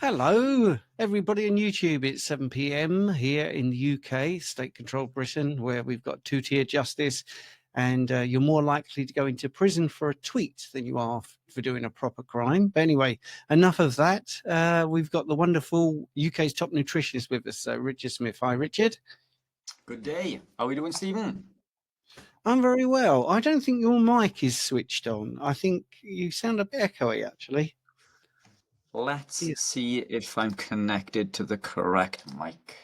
Hello, everybody on YouTube. It's 7 p.m. here in the UK, state-controlled Britain, where we've got two-tier justice, and you're more likely to go into prison for a tweet than you are for doing a proper crime. But anyway, enough of that. We've got the wonderful UK's top nutritionist with us, Richard Smith. Hi, Richard. Good day. How are we doing, Stephen? I'm very well. I don't think your mic is switched on. I think you sound a bit echoey, actually. Let's Yeah. see if I'm connected to the correct mic.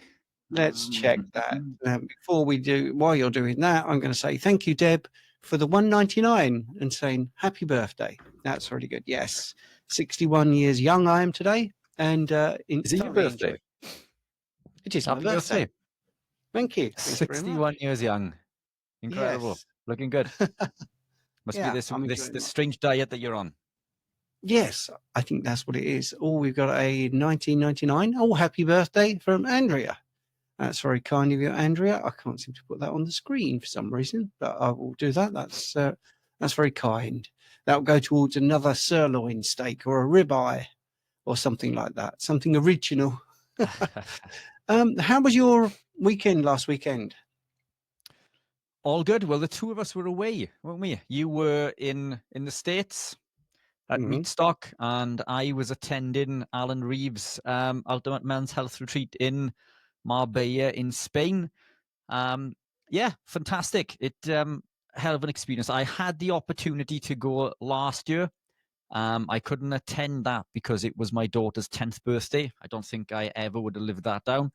Let's check that. Before we do, while you're doing that, I'm going to say thank you, Deb, for the 199 and saying happy birthday. That's really good. Yes, 61 years young I am today, and is it your birthday? It is Happy my birthday. Thank you. Thank you very 61 much. years young. Incredible. Yes. Looking good. Must Yeah, be this strange diet that you're on. Yes, I think that's what it is. Oh, we've got a 1999. Oh, happy birthday from Andrea. That's very kind of you, Andrea. I can't seem to put that on the screen for some reason, but I will do that. That's very kind. That'll go towards another sirloin steak or a ribeye or something like that, something original. How was your weekend last weekend? All good. Well, the two of us were away, weren't we? You were in the States at Meatstock, and I was attending Alan Reeves' Ultimate Men's Health Retreat in Marbella in Spain. Yeah, fantastic. It hell of an experience. I had the opportunity to go last year. I couldn't attend that because it was my daughter's 10th birthday. I don't think I ever would have lived that down.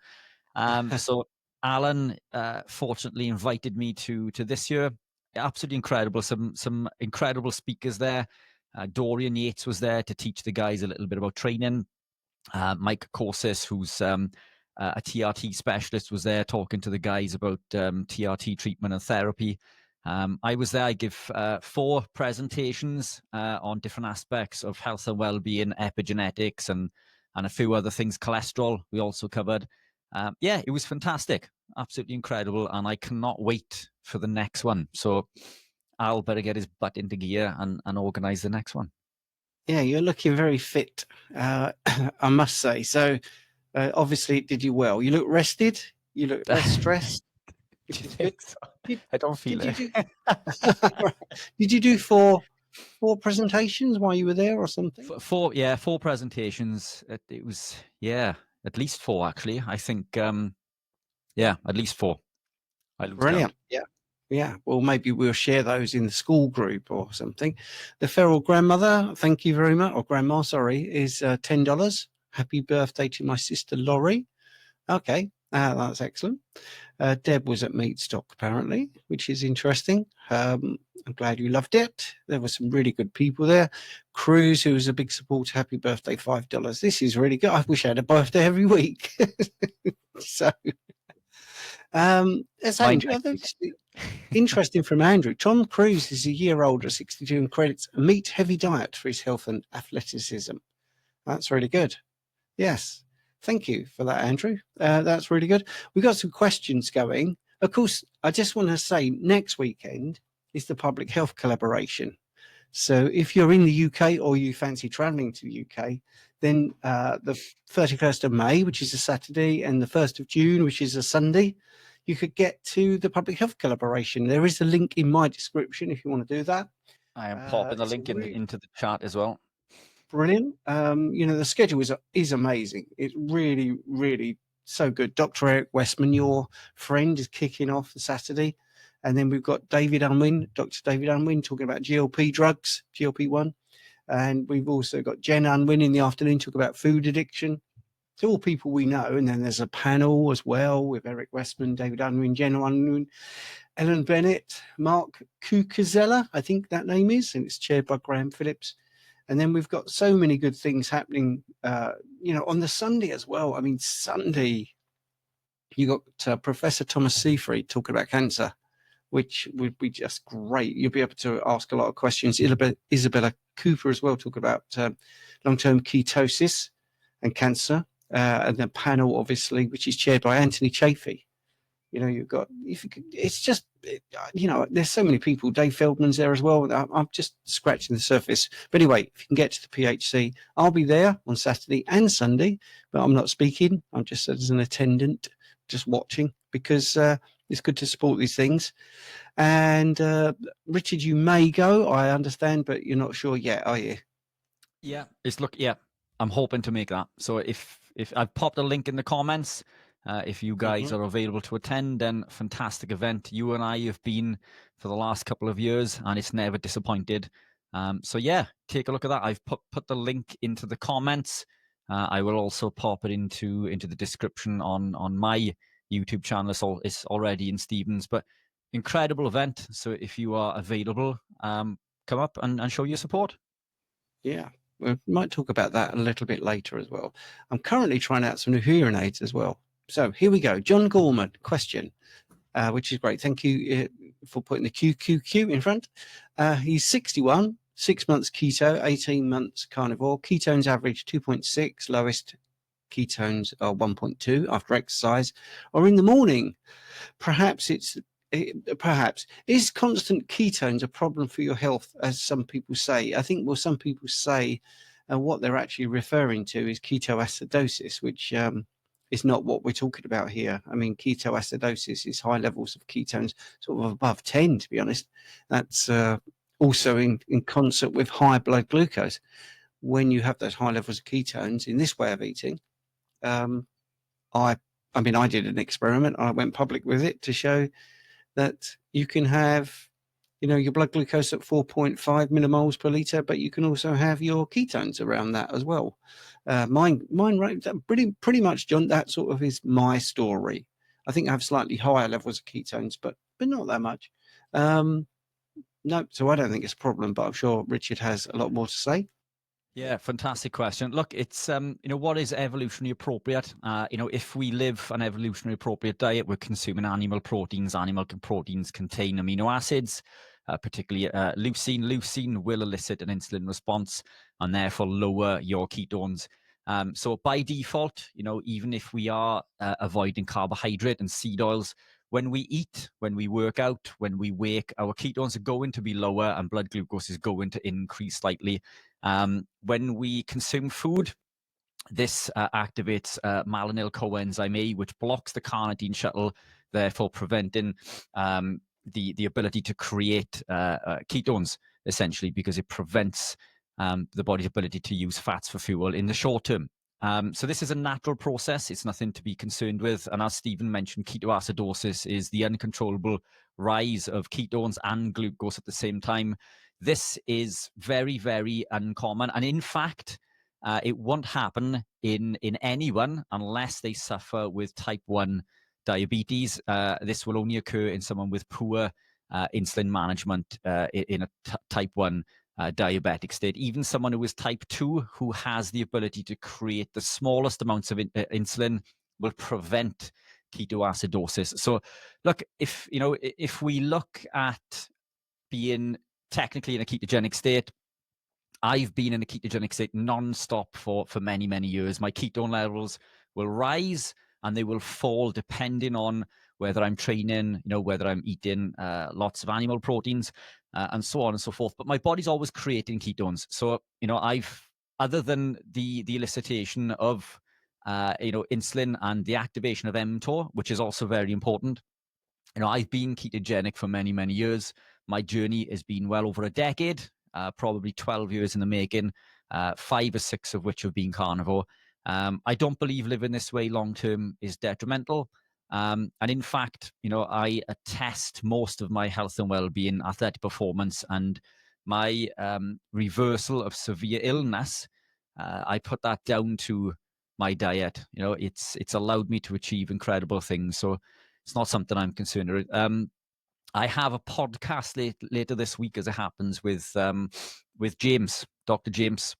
So Alan fortunately invited me to this year. Absolutely incredible. Some incredible speakers there. Dorian Yates was there to teach the guys a little bit about training. Mike Ketosis, who's a TRT specialist, was there talking to the guys about TRT treatment and therapy. I was there. I give 4 presentations on different aspects of health and well-being, epigenetics, and a few other things. Cholesterol we also covered. Yeah, it was fantastic, absolutely incredible, and I cannot wait for the next one. So Al better get his butt into gear and organize the next one. Yeah, you're looking very fit, I must say. So obviously it did you well. You look rested. You look less stressed. Do you think so? I don't feel it. Did you do four presentations while you were there or something? 4 presentations. It was, at least 4 actually. I think, at least 4. Brilliant. Yeah. Well, maybe we'll share those in the school group or something. The feral grandmother, thank you very much, or grandma, sorry, is $10. Happy birthday to my sister Laurie. Okay, that's excellent. Deb was at Meatstock apparently, which is interesting. I'm glad you loved it. There were some really good people there. Cruz, who was a big supporter, happy birthday, $5. This is really good. I wish I had a birthday every week. So, interesting from Andrew. Tom Cruise is a year older, 62, and credits a meat-heavy diet for his health and athleticism. That's really good. Yes. Thank you for that, Andrew. That's really good. We've got some questions going. Of course, I just want to say next weekend is the public health collaboration. So if you're in the UK or you fancy traveling to the UK, then the 31st of May, which is a Saturday, and the 1st of June, which is a Sunday, you could get to the public health collaboration. There is a link in my description if you want to do that. I am popping the link into the chat as well. Brilliant. The schedule is amazing. It's really, really so good. Dr. Eric Westman, your friend, is kicking off the Saturday. And then we've got David Unwin, Dr. David Unwin, talking about GLP drugs, GLP-1. And we've also got Jen Unwin in the afternoon, talking about food addiction. It's all people we know. And then there's a panel as well with Eric Westman, David Unwin, Jen Unwin, Ellen Bennett, Mark Cucuzella, I think that name is, and it's chaired by Graham Phillips. And then we've got so many good things happening, on the Sunday as well. I mean, Sunday, you got Professor Thomas Seyfried talking about cancer, which would be just great. You'll be able to ask a lot of questions. Isabella Cooper as well, talking about long-term ketosis and cancer. And the panel, obviously, which is chaired by Anthony Chafee. You know, it's just, you know, there's so many people. Dave Feldman's there as well. I'm just scratching the surface. But anyway, if you can get to the PHC, I'll be there on Saturday and Sunday, but I'm not speaking. I'm just as an attendant, just watching, because it's good to support these things. And Richard, you may go, I understand, but you're not sure yet, are you? Yeah, I'm hoping to make that. So if I've popped a link in the comments, if you guys are available to attend, then fantastic event. You and I have been for the last couple of years, and it's never disappointed. So yeah, take a look at that. I've put the link into the comments. I will also pop it into the description on my YouTube channel. It's already in Stephen's, but incredible event. So if you are available, come up and show your support. Yeah. We might talk about that a little bit later as well. I'm currently trying out some new hearing aids as well. So here we go. John Gorman, question, which is great. Thank you for putting the QQQ in front. He's 61, 6 months keto, 18 months carnivore. Ketones average 2.6, lowest ketones are 1.2 after exercise or in the morning. Perhaps is constant ketones a problem for your health, as some people say? I think, well, some people say what they're actually referring to is ketoacidosis, which is not what we're talking about here. I mean, ketoacidosis is high levels of ketones, sort of above 10, to be honest. That's also in concert with high blood glucose. When you have those high levels of ketones in this way of eating, I did an experiment. I went public with it to show that you can have, you know, your blood glucose at 4.5 millimoles per liter, but you can also have your ketones around that as well. Mine right, pretty much, John, that sort of is my story. I think I have slightly higher levels of ketones, but not that much. No, so I don't think it's a problem, but I'm sure Richard has a lot more to say. Yeah, fantastic question. Look, it's what is evolutionary appropriate? If we live an evolutionary appropriate diet, we're consuming animal proteins. Animal proteins contain amino acids, particularly leucine. Leucine will elicit an insulin response and therefore lower your ketones. So by default, even if we are avoiding carbohydrate and seed oils, when we eat, when we work out, when we wake, our ketones are going to be lower and blood glucose is going to increase slightly. When we consume food, this activates malonyl coenzyme A, which blocks the carnitine shuttle, therefore preventing the ability to create ketones, essentially, because it prevents the body's ability to use fats for fuel in the short term. So this is a natural process. It's nothing to be concerned with. And as Stephen mentioned, ketoacidosis is the uncontrollable rise of ketones and glucose at the same time. This is very, very uncommon. And in fact, it won't happen in anyone unless they suffer with type 1 diabetes. This will only occur in someone with poor insulin management in a type 1 diabetic state. Even someone who is type 2, who has the ability to create the smallest amounts of insulin, will prevent ketoacidosis. So look, if we look at being technically in a ketogenic state, I've been in a ketogenic state non-stop for many, many years. My ketone levels will rise and they will fall depending on whether I'm training, whether I'm eating lots of animal proteins and so on and so forth. But my body's always creating ketones. So, other than the elicitation of, insulin and the activation of mTOR, which is also very important, I've been ketogenic for many, many years. My journey has been well over a decade. Probably 12 years in the making, 5 or 6 of which have been carnivore. I don't believe living this way long term is detrimental. And in fact, I attest most of my health and well-being, athletic performance, and my reversal of severe illness. I put that down to my diet. It's allowed me to achieve incredible things. So it's not something I'm concerned with. I have a podcast later this week, as it happens, with James, Dr. James,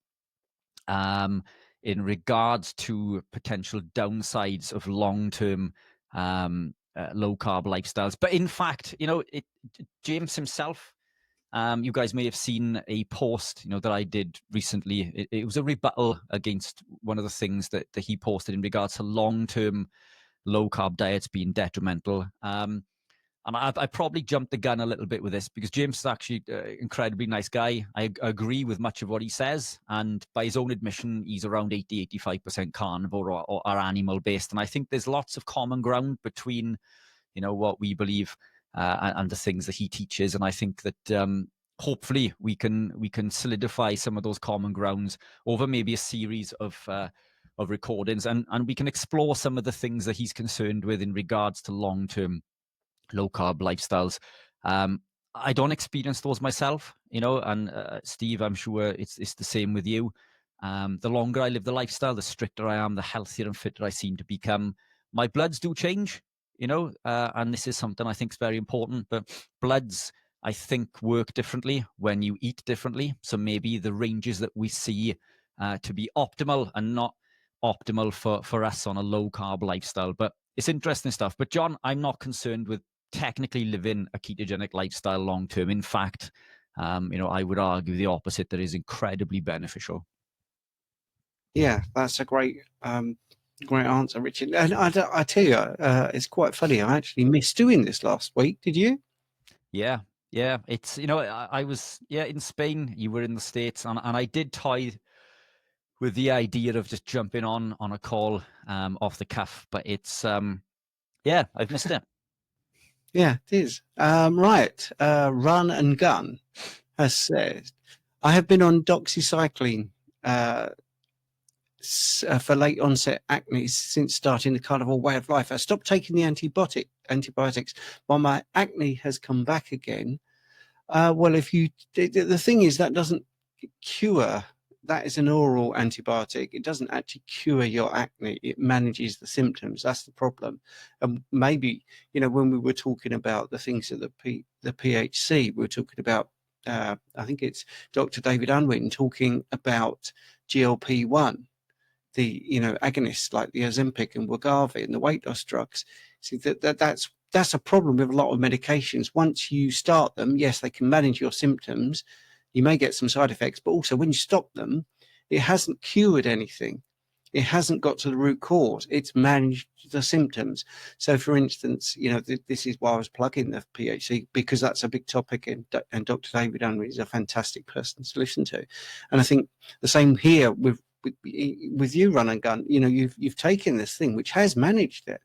in regards to potential downsides of long-term low-carb lifestyles. But in fact, James himself, you guys may have seen a post, that I did recently. It was a rebuttal against one of the things that he posted in regards to long-term low carb diets being detrimental. And I probably jumped the gun a little bit with this because James is actually an incredibly nice guy. I agree with much of what he says. And by his own admission, he's around 80-85% carnivore or animal based. And I think there's lots of common ground between, what we believe and the things that he teaches. And I think that hopefully we can solidify some of those common grounds over maybe a series of recordings, and we can explore some of the things that he's concerned with in regards to long-term low carb lifestyles. I don't experience those myself, and Steve, I'm sure it's the same with you. The longer I live the lifestyle, the stricter I am, the healthier and fitter I seem to become. My bloods do change, and this is something I think is very important, but bloods, I think, work differently when you eat differently. So maybe the ranges that we see to be optimal and not optimal for us on a low carb lifestyle. But it's interesting stuff. But John, I'm not concerned with technically living a ketogenic lifestyle long term. In fact, I would argue the opposite, that is incredibly beneficial. Yeah, that's a great answer, Richard. And I tell you, it's quite funny. I actually missed doing this last week. Did you? Yeah. It's, I was in Spain. You were in the States, and I did toy with the idea of just jumping on a call off the cuff, but it's I've missed it. Yeah, it is. Right. Run and Gun has said, I have been on doxycycline for late onset acne since starting the carnivore way of life. I stopped taking the antibiotics, while my acne has come back again. Well, the thing is, that doesn't cure. That is an oral antibiotic. It doesn't actually cure your acne. It manages the symptoms. That's the problem. And maybe, when we were talking about the things at the PHC, we were talking about, I think it's Dr. David Unwin talking about GLP-1, the, agonists like the Ozempic and Wegovy and the weight loss drugs. See, that's a problem with a lot of medications. Once you start them, yes, they can manage your symptoms. You may get some side effects, but also when you stop them, it hasn't cured anything. It hasn't got to the root cause. It's managed the symptoms. So, for instance, this is why I was plugging the PHC, because that's a big topic, and Dr. David Unwin is a fantastic person to listen to. And I think the same here with you, Run and Gun. You've taken this thing which has managed it.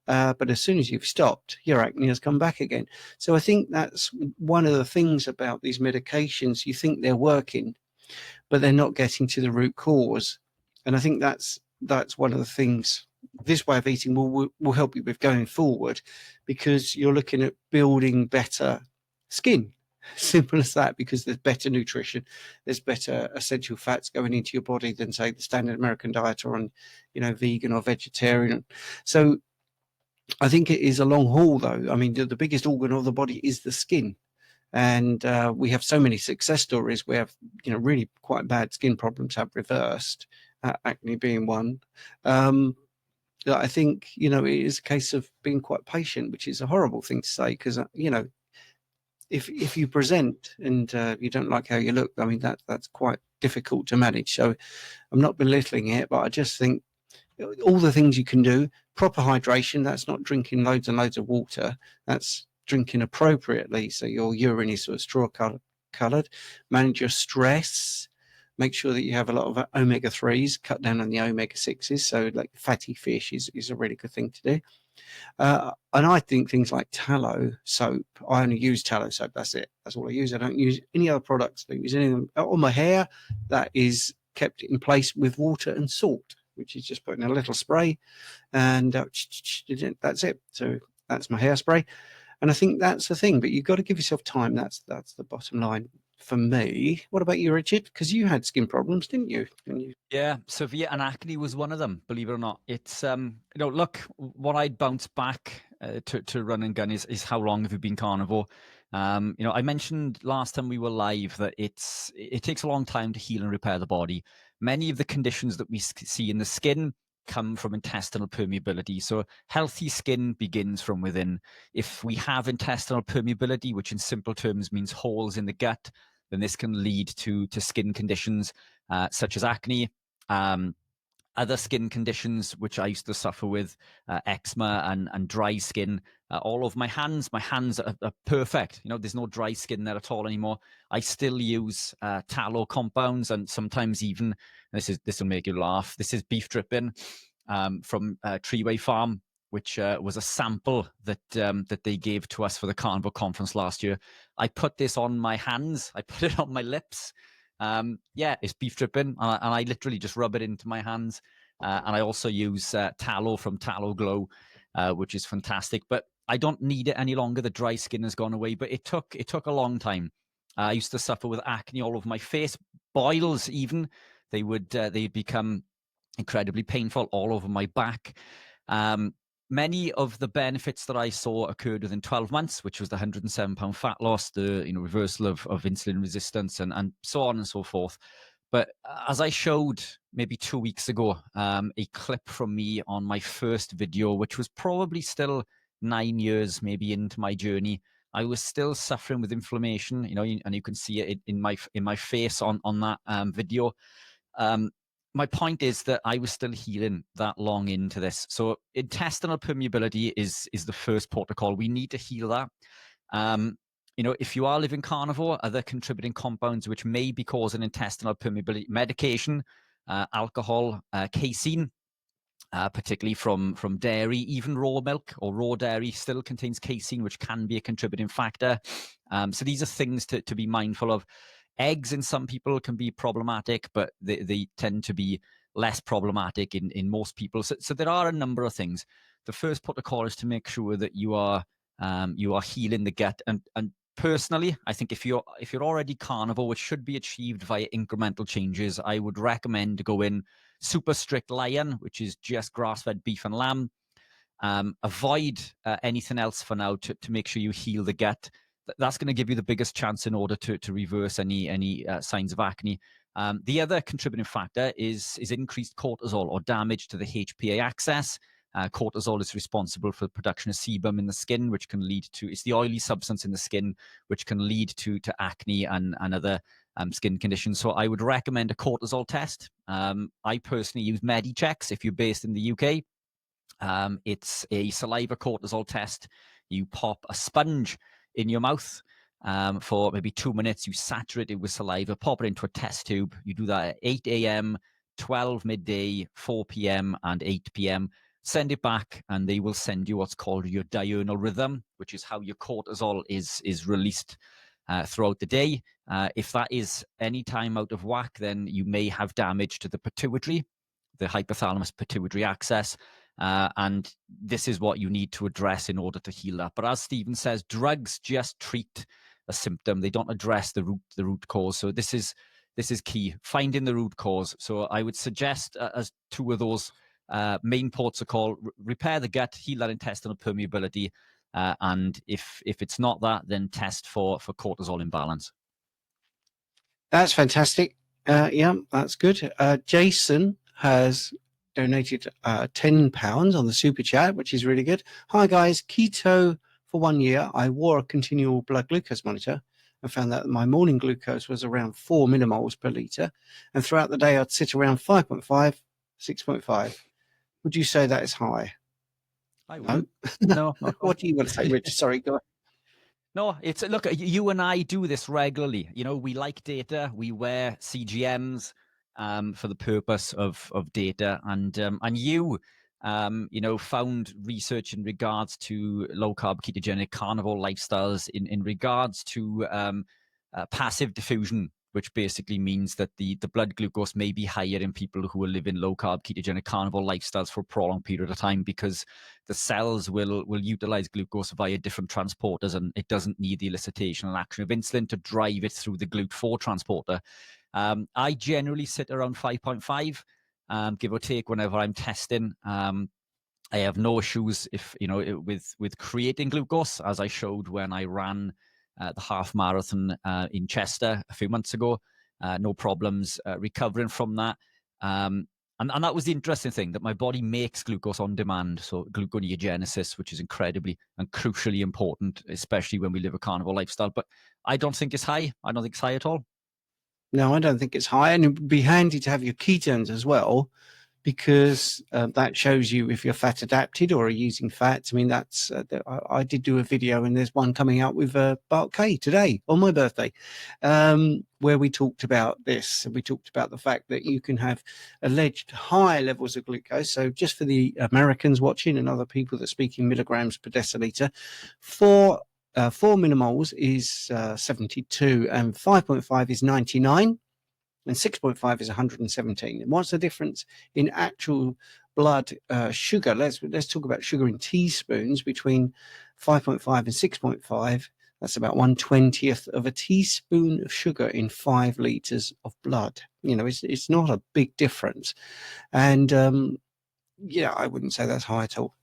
But as soon as you've stopped, your acne has come back again. So I think that's one of the things about these medications. You think they're working, but they're not getting to the root cause. And I think that's one of the things this way of eating will help you with going forward, because you're looking at building better skin. Simple as that, because there's better nutrition, there's better essential fats going into your body than, say, the standard American diet or on, vegan or vegetarian. So I think it is a long haul, though. I mean, the biggest organ of the body is the skin. And we have so many success stories where, really quite bad skin problems have reversed, acne being one. I think, it is a case of being quite patient, which is a horrible thing to say, because, if you present and you don't like how you look, I mean, that's quite difficult to manage. So I'm not belittling it, but I just think all the things you can do, proper hydration, that's not drinking loads and loads of water, that's drinking appropriately, so your urine is sort of straw colored. Manage your stress, make sure that you have a lot of omega-3s, cut down on the omega-6s, so like fatty fish is a really good thing to do. And I think things like tallow soap, I only use tallow soap, that's it, that's all I use. I don't use any other products. I don't use any of them on my hair. That is kept in place with water and salt, which is just putting a little spray, and that's it. So that's my hairspray. And I think that's the thing, but you've got to give yourself time. That's the bottom line for me. What about you, Richard? Because you had skin problems, didn't you? Yeah, so and acne was one of them, believe it or not. It's look, what I'd bounce back to Run and Gun is how long have you been carnivore? I mentioned last time we were live that it takes a long time to heal and repair the body. Many of the conditions that we see in the skin come from intestinal permeability. So healthy skin begins from within. If we have intestinal permeability, which in simple terms means holes in the gut, then this can lead to skin conditions such as acne, other skin conditions which I used to suffer with, eczema and dry skin, all over my hands are perfect. There's no dry skin there at all anymore. I still use tallow compounds, and sometimes even, this will make you laugh, this is beef dripping from Treeway Farm, which was a sample that they gave to us for the Carnivore conference last year. I put this on my hands, I put it on my lips. It's beef dripping, and I literally just rub it into my hands. And I also use tallow from Tallow Glow, which is fantastic. But I don't need it any longer. The dry skin has gone away, but it took a long time. I used to suffer with acne all over my face, boils even. They'd become incredibly painful all over my back. Many of the benefits that I saw occurred within 12 months, which was the 107-pound fat loss, the reversal of insulin resistance, and so on and so forth. But as I showed maybe 2 weeks ago, a clip from me on my first video, which was probably still 9 years maybe into my journey, I was still suffering with inflammation, and you can see it in my face on that video. My point is that I was still healing that long into this. So intestinal permeability is the first protocol. We need to heal that. If you are living carnivore, other contributing compounds which may be causing intestinal permeability: medication, alcohol, casein, particularly from dairy, even raw milk or raw dairy still contains casein, which can be a contributing factor. So these are things to be mindful of. Eggs in some people can be problematic, but they tend to be less problematic in most people. So there are a number of things. The first protocol is to make sure that you are healing the gut. And personally, I think if you're already carnivore, which should be achieved via incremental changes, I would recommend going super strict lion, which is just grass-fed beef and lamb. Avoid anything else for now to make sure you heal the gut. That's going to give you the biggest chance in order to reverse any signs of acne. The other contributing factor is increased cortisol or damage to the HPA axis. Cortisol is responsible for the production of sebum in the skin, which can lead to, it's the oily substance in the skin, which can lead to acne and other skin conditions. So I would recommend a cortisol test. I personally use MediChex if you're based in the UK. It's a saliva cortisol test. You pop a sponge in your mouth for maybe 2 minutes. You saturate it with saliva, pop it into a test tube. You do that at 8 a.m., 12 midday, 4 p.m., and 8 p.m. Send it back, and they will send you what's called your diurnal rhythm, which is how your cortisol is released throughout the day. If that is any time out of whack, then you may have damage to the pituitary, the hypothalamus pituitary axis. And this is what you need to address in order to heal that. But as Stephen says, drugs just treat a symptom. They don't address the root cause. So this is key, finding the root cause. So I would suggest as two of those main ports are called: repair the gut, heal that intestinal permeability, and if it's not that, then test for cortisol imbalance. That's fantastic. Yeah, that's good. Jason has donated £10 on the super chat, which is really good. Hi guys, keto for 1 year. I wore a continual blood glucose monitor and found that my morning glucose was around 4 millimoles per litre, and throughout the day I'd sit around 5.5, 6.5. Would you say that is high? I wouldn't. No. What do you want to say, Rich? Sorry, go on. No, look, you and I do this regularly. We like data. We wear CGMs for the purpose of data, and you found research in regards to low carb, ketogenic, carnivore lifestyles in regards to passive diffusion, which basically means that the blood glucose may be higher in people who are living low carb, ketogenic, carnivore lifestyles for a prolonged period of time, because the cells will utilize glucose via different transporters, and it doesn't need the elicitation and action of insulin to drive it through the GLUT4 transporter. I generally sit around 5.5, give or take, whenever I'm testing. I have no issues with creating glucose, as I showed when I ran the half marathon in Chester a few months ago. No problems recovering from that. And that was the interesting thing, that my body makes glucose on demand. So gluconeogenesis, which is incredibly and crucially important, especially when we live a carnivore lifestyle. But I don't think it's high. I don't think it's high at all. No, I don't think it's high. And it would be handy to have your ketones as well, because that shows you if you're fat adapted or are using fats. I mean, that's I did do a video, and there's one coming out with Bart K today on my birthday, where we talked about this. We talked about the fact that you can have alleged high levels of glucose. So just for the Americans watching and other people that speak in milligrams per deciliter, 4 millimoles is 72, and 5.5 is 99. And 6.5 is 117. And what's the difference in actual blood sugar? Let's talk about sugar in teaspoons between 5.5 and 6.5. That's about 1/20th of a teaspoon of sugar in 5 liters of blood. You know, it's not a big difference. And yeah, I wouldn't say that's high at all,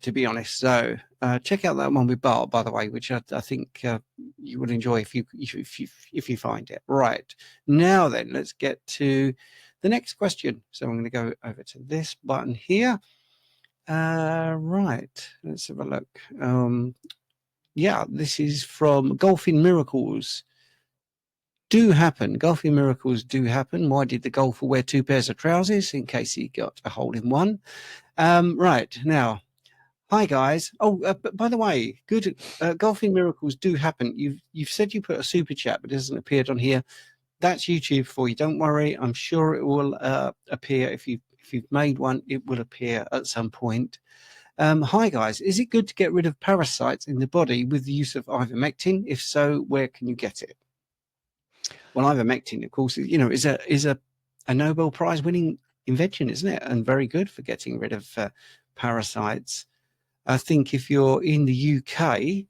to be honest. So check out that one with Bart, by the way, which I think you would enjoy if you find it. Right, now then, let's get to the next question. So I'm going to go over to this button here. Right, let's have a look. Yeah, this is from Golfing Miracles. Do happen. Golfing miracles do happen. Why did the golfer wear 2 pairs of trousers? In case he got a hole in one. Right, now, hi guys. Oh, but by the way, good golfing miracles do happen. You've said you put a super chat, but it hasn't appeared on here. That's YouTube for you. Don't worry. I'm sure it will appear if you've made one. It will appear at some point. Hi guys. Is it good to get rid of parasites in the body with the use of ivermectin? If so, where can you get it? Well, ivermectin, of course, you know, is a Nobel Prize winning invention, isn't it? And very good for getting rid of parasites. I think if you're in the UK,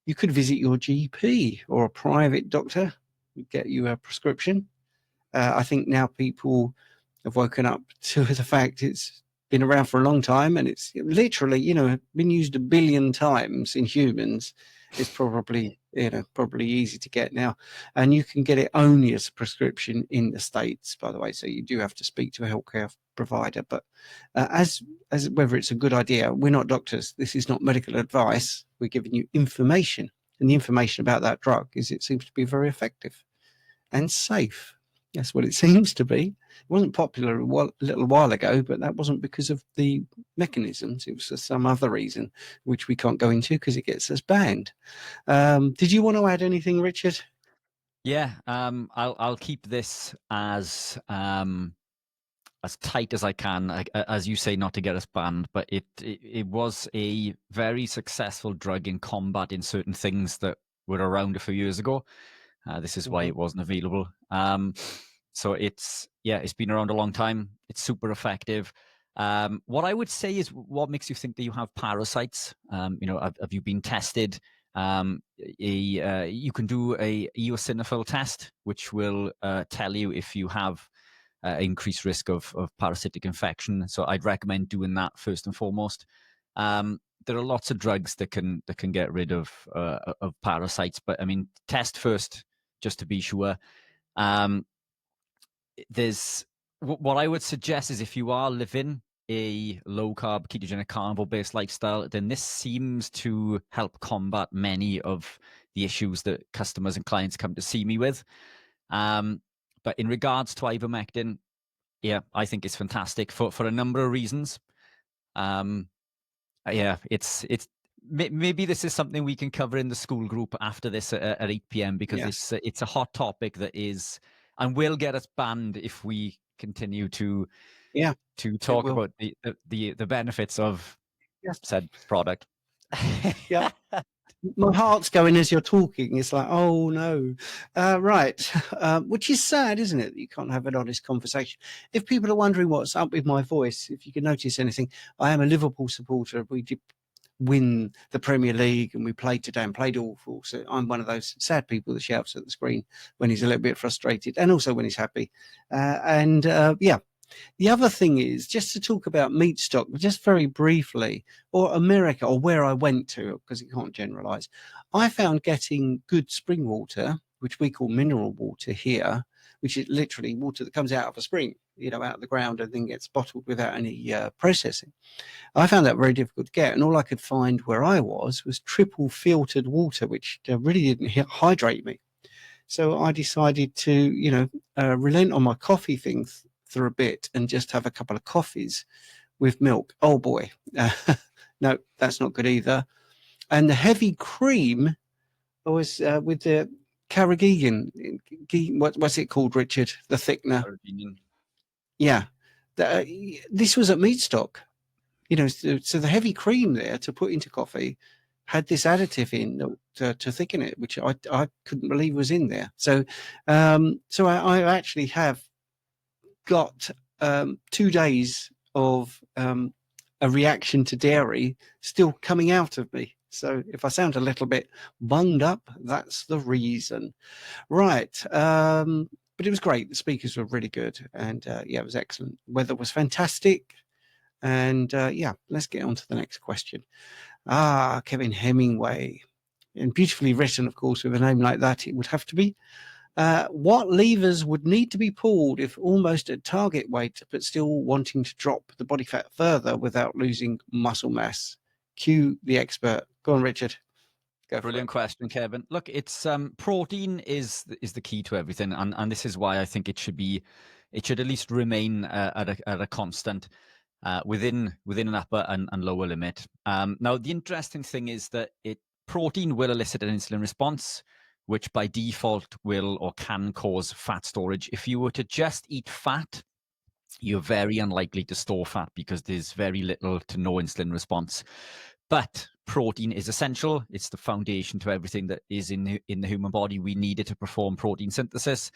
you could visit your GP or a private doctor, get you a prescription. I think now people have woken up to the fact it's been around for a long time, and it's literally, you know, been used 1 billion times in humans. It's probably, you know, probably easy to get now, and you can get it only as a prescription in the States, by the way. So you do have to speak to a healthcare provider. But as whether it's a good idea, we're not doctors. This is not medical advice. We're giving you information, and the information about that drug is it seems to be very effective and safe. That's what it seems to be. It wasn't popular a little while ago, but that wasn't because of the mechanisms. It was for some other reason, which we can't go into because it gets us banned. Did you want to add anything, Richard? Yeah, I'll keep this as tight as I can. As you say, not to get us banned, but it was a very successful drug in combating certain things that were around a few years ago. This is why it wasn't available. So it's been around a long time. It's super effective. What I would say is, what makes you think that you have parasites? You know, have you been tested? You can do a eosinophil test, which will tell you if you have increased risk of parasitic infection. So I'd recommend doing that first and foremost. There are lots of drugs that can get rid of parasites, but I mean, test first just to be sure. There's what I would suggest is, if you are living a low carb, ketogenic, carnivore based lifestyle, then this seems to help combat many of the issues that customers and clients come to see me with. But in regards to ivermectin, yeah, I think it's fantastic for a number of reasons. Yeah, it's maybe this is something we can cover in the school group after this at 8 p.m. because it's a hot topic that is and will get us banned if we continue to talk about the benefits of said product. Yeah. My heart's going as you're talking. It's like, oh no. Right. Which is sad, isn't it? You can't have an honest conversation. If people are wondering what's up with my voice, if you can notice anything, I am a Liverpool supporter. We did win the Premier League and we played today and played awful. So I'm one of those sad people that shouts at the screen when he's a little bit frustrated and also when he's happy. Yeah. The other thing is, just to talk about meat stock, just very briefly, or America, or where I went to, because you can't generalize. I found getting good spring water, which we call mineral water here, which is literally water that comes out of a spring, you know, out of the ground and then gets bottled without any processing. I found that very difficult to get. And all I could find where I was triple filtered water, which really didn't hydrate me. So I decided to, relent on my coffee after a bit and just have a couple of coffees with milk. Oh boy, no, that's not good either. And the heavy cream was with the carrageenan. What's it called, Richard? The thickener. Yeah, this was at meat stock. You know, so the heavy cream there to put into coffee had this additive in to thicken it, which I couldn't believe was in there. So, so I actually have got 2 days of a reaction to dairy still coming out of me. So if I sound a little bit bunged up, that's the reason. Right. But it was great. The speakers were really good. And yeah, it was excellent. Weather was fantastic. And yeah, let's get on to the next question. Kevin Hemingway. And beautifully written, of course, with a name like that, it would have to be. What levers would need to be pulled if almost at target weight, but still wanting to drop the body fat further without losing muscle mass? Cue the expert. Go on, Richard. Go Brilliant question, Kevin. Look, it's protein is the key to everything, and this is why I think it should at least remain at a constant within an upper and lower limit. Now, the interesting thing is that protein will elicit an insulin response, which by default will or can cause fat storage. If you were to just eat fat, you're very unlikely to store fat because there's very little to no insulin response. But protein is essential. It's the foundation to everything that is in the human body. We need it to perform protein synthesis.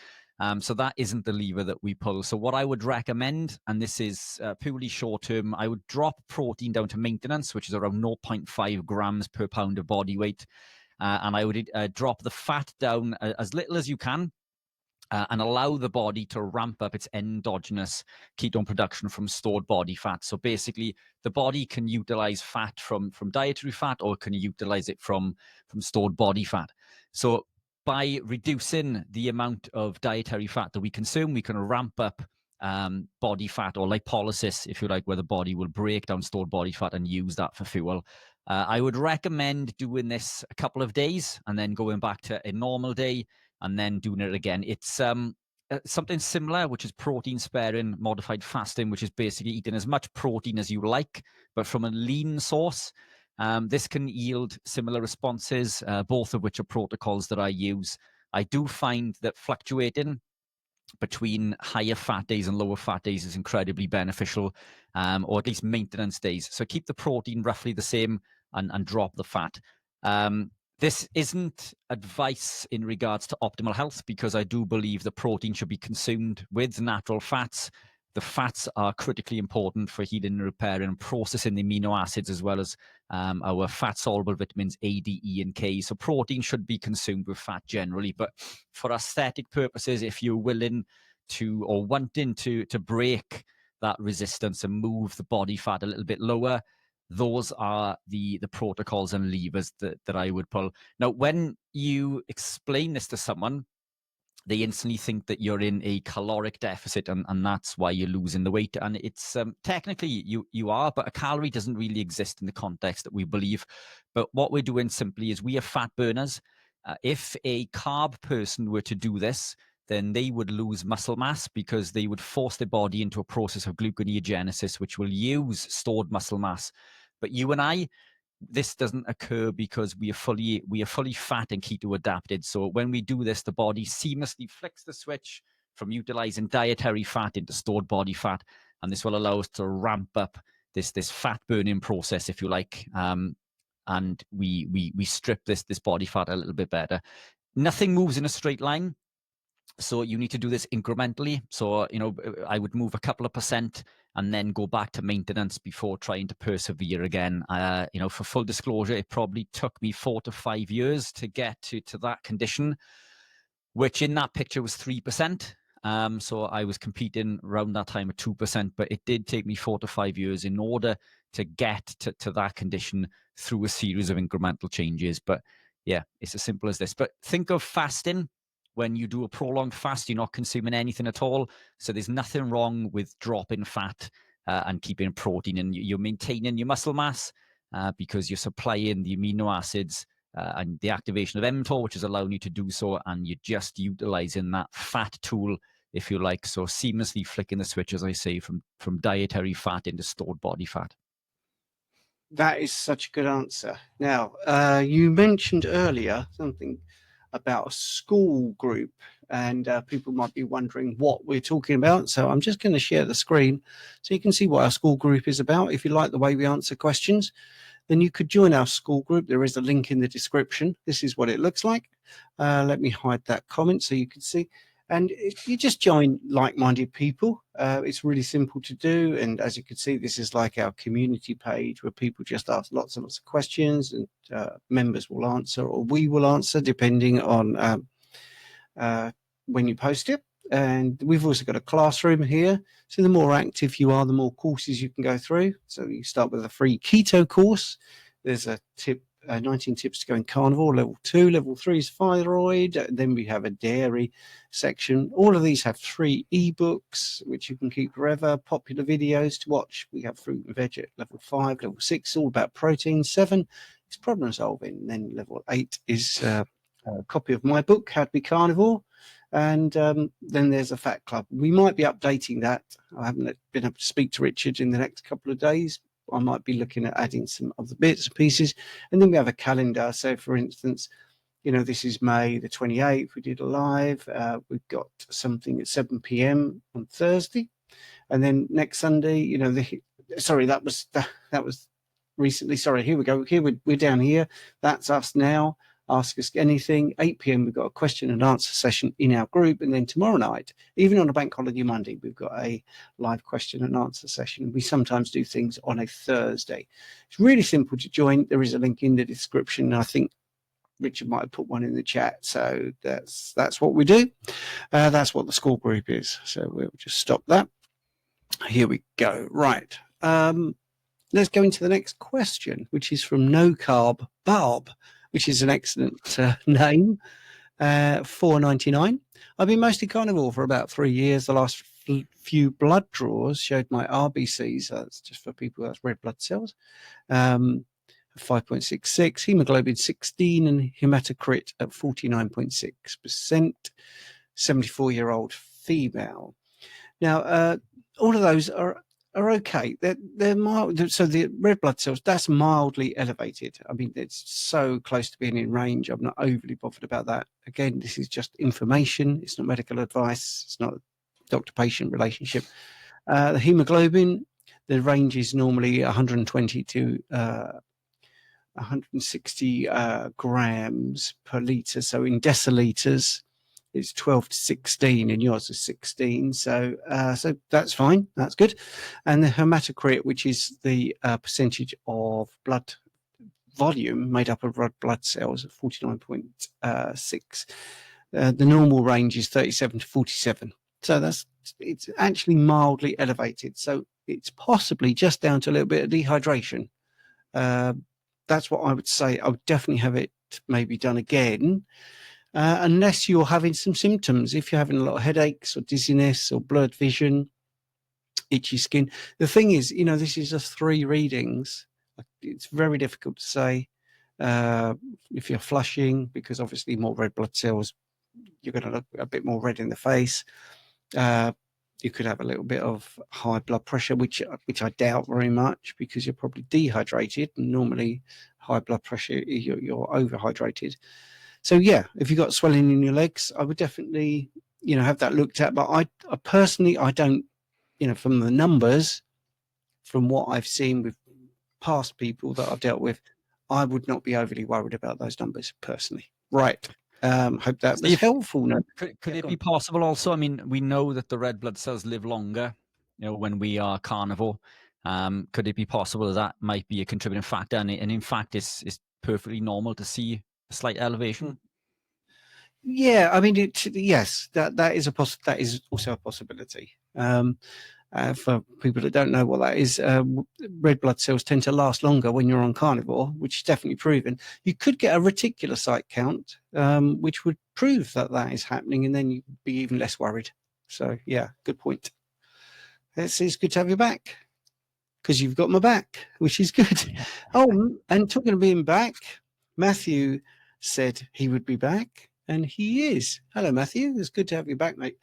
So that isn't the lever that we pull. So what I would recommend, and this is purely short term, I would drop protein down to maintenance, which is around 0.5 grams per pound of body weight. And I would drop the fat down as little as you can. And allow the body to ramp up its endogenous ketone production from stored body fat. So basically, the body can utilize fat from dietary fat, or can utilize it from stored body fat. So by reducing the amount of dietary fat that we consume, we can ramp up body fat, or lipolysis, if you like, where the body will break down stored body fat and use that for fuel. I would recommend doing this a couple of days and then going back to a normal day and then doing it again. It's something similar, which is protein sparing modified fasting, which is basically eating as much protein as you like, but from a lean source. This can yield similar responses, both of which are protocols that I use. I do find that fluctuating between higher fat days and lower fat days is incredibly beneficial, or at least maintenance days. So keep the protein roughly the same and drop the fat. This isn't advice in regards to optimal health, because I do believe the protein should be consumed with natural fats. The fats are critically important for healing and repairing and processing the amino acids, as well as our fat-soluble vitamins A, D, E, and K. So protein should be consumed with fat generally. But for aesthetic purposes, if you're willing to or wanting to break that resistance and move the body fat a little bit lower, those are the protocols and levers that I would pull. Now, when you explain this to someone, they instantly think that you're in a caloric deficit, and that's why you're losing the weight. And it's technically you are, but a calorie doesn't really exist in the context that we believe. But what we're doing simply is we are fat burners. If a carb person were to do this, then they would lose muscle mass because they would force their body into a process of gluconeogenesis, which will use stored muscle mass. But you and I, this doesn't occur because we are fully fat and keto adapted. So when we do this, the body seamlessly flicks the switch from utilizing dietary fat into stored body fat, and this will allow us to ramp up this fat burning process, if you like, and we strip this body fat a little bit better. Nothing moves in a straight line. So you need to do this incrementally. So, I would move a couple of percent and then go back to maintenance before trying to persevere again. For full disclosure, it probably took me 4 to 5 years to get to that condition, which in that picture was 3%. So I was competing around that time at 2%, but it did take me 4 to 5 years in order to get to that condition through a series of incremental changes. But yeah, it's as simple as this. But think of fasting. When you do a prolonged fast, you're not consuming anything at all. So there's nothing wrong with dropping fat and keeping protein, and you're maintaining your muscle mass because you're supplying the amino acids and the activation of mTOR, which is allowing you to do so, and you're just utilizing that fat tool if you like. So seamlessly flicking the switch, as I say, from dietary fat into stored body fat. That is such a good answer. Now, you mentioned earlier something about a school group, and people might be wondering what we're talking about. So I'm just going to share the screen so you can see what our school group is about. If you like the way we answer questions, then you could join our school group. There is a link in the description. This is what it looks like. Let me hide that comment so you can see. And you just join like-minded people. It's really simple to do. And as you can see, this is like our community page where people just ask lots and lots of questions, and members will answer, or we will answer, depending on when you post it. And we've also got a classroom here. So the more active you are, the more courses you can go through. So you start with a free keto course. There's a 19 tips to go in carnivore, level 2. Level 3 is thyroid. Then we have a dairy section. All of these have 3 ebooks, which you can keep forever. Popular videos to watch. We have fruit and veg at level 5. Level 6 all about protein. 7 is problem solving. And then level 8 is a copy of my book, How to Be Carnivore. And then there's a fat club. We might be updating that. I haven't been able to speak to Richard in the next couple of days. I might be looking at adding some of the bits and pieces. And then we have a calendar. So for instance, you know, this is May the 28th. We did a live. We've got something at 7 p.m. on Thursday. And then next Sunday, you know, that was recently. Sorry, here we go. Here we're down here. That's us now. Ask us anything. 8 p.m. we've got a question and answer session in our group. And then tomorrow night, even on a bank holiday Monday, we've got a live question and answer session. We sometimes do things on a Thursday. It's really simple to join. There is a link in the description. I think Richard might have put one in the chat. So that's what we do. That's what the school group is. So we'll just stop that. Here we go. Right. Let's go into the next question, which is from No Carb Barb, which is an excellent name. $4.99. I've been mostly carnivore for about 3 years. The last few blood draws showed my RBCs. That's just for people, that's red blood cells. 5.66, hemoglobin 16, and hematocrit at 49.6%. 74-year-old female. Now, all of those are okay. They're mild. So the red blood cells, that's mildly elevated. I mean, it's so close to being in range. I'm not overly bothered about that. Again, this is just information. It's not medical advice. It's not a doctor-patient relationship. The hemoglobin, the range is normally 120 to 160 grams per litre. So in deciliters, it's 12 to 16, and yours is 16. So that's fine. That's good. And the hematocrit, which is the percentage of blood volume made up of red blood cells, at 49.6. The normal range is 37 to 47. So it's actually mildly elevated. So it's possibly just down to a little bit of dehydration. That's what I would say. I would definitely have it maybe done again. Unless you're having some symptoms. If you're having a lot of headaches or dizziness or blurred vision, itchy skin. The thing is, you know, this is just 3 readings. It's very difficult to say if you're flushing, because obviously more red blood cells, you're going to look a bit more red in the face. You could have a little bit of high blood pressure, which I doubt very much, because you're probably dehydrated. Normally, high blood pressure, you're overhydrated. So yeah, if you've got swelling in your legs, I would definitely, you know, have that looked at. But I personally, I don't, you know, from the numbers, from what I've seen with past people that I've dealt with, I would not be overly worried about those numbers personally. Right. Hope that was helpful. No? Could it be possible also? I mean, we know that the red blood cells live longer, you know, when we are carnivore. Could it be possible that might be a contributing factor? And in fact, it's perfectly normal to see a slight elevation. Yeah, I mean, yes, that is that is also a possibility. For people that don't know what that is, red blood cells tend to last longer when you're on carnivore, which is definitely proven. You could get a reticulocyte count, which would prove that is happening, and then you'd be even less worried. So, yeah, good point. It's good to have you back, because you've got my back, which is good. Oh, and talking of being back, Matthew said he would be back. And he is. Hello, Matthew. It's good to have you back, mate.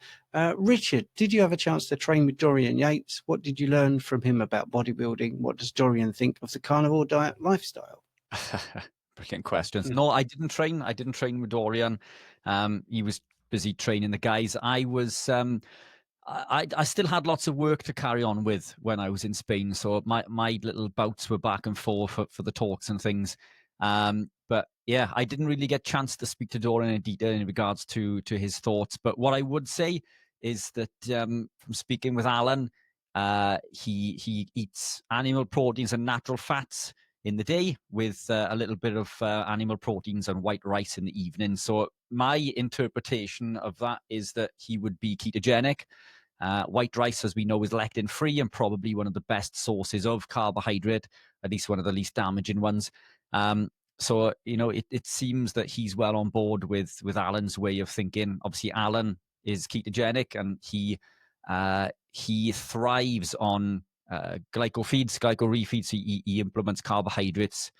Richard, did you have a chance to train with Dorian Yates? What did you learn from him about bodybuilding? What does Dorian think of the carnivore diet lifestyle? Brilliant questions. Mm. No, I didn't train. I didn't train with Dorian. He was busy training the guys. I was. I still had lots of work to carry on with when I was in Spain. So my little bouts were back and forth for the talks and things. But yeah, I didn't really get a chance to speak to Dorian in detail in regards to his thoughts. But what I would say is that from speaking with Alan, he eats animal proteins and natural fats in the day with a little bit of animal proteins and white rice in the evening. So my interpretation of that is that he would be ketogenic. White rice, as we know, is lectin free and probably one of the best sources of carbohydrate, at least one of the least damaging ones. So, you know, it seems that he's well on board with Alan's way of thinking. Obviously, Alan is ketogenic and he thrives on glyco-feeds, glyco-refeeds. So he implements carbohydrates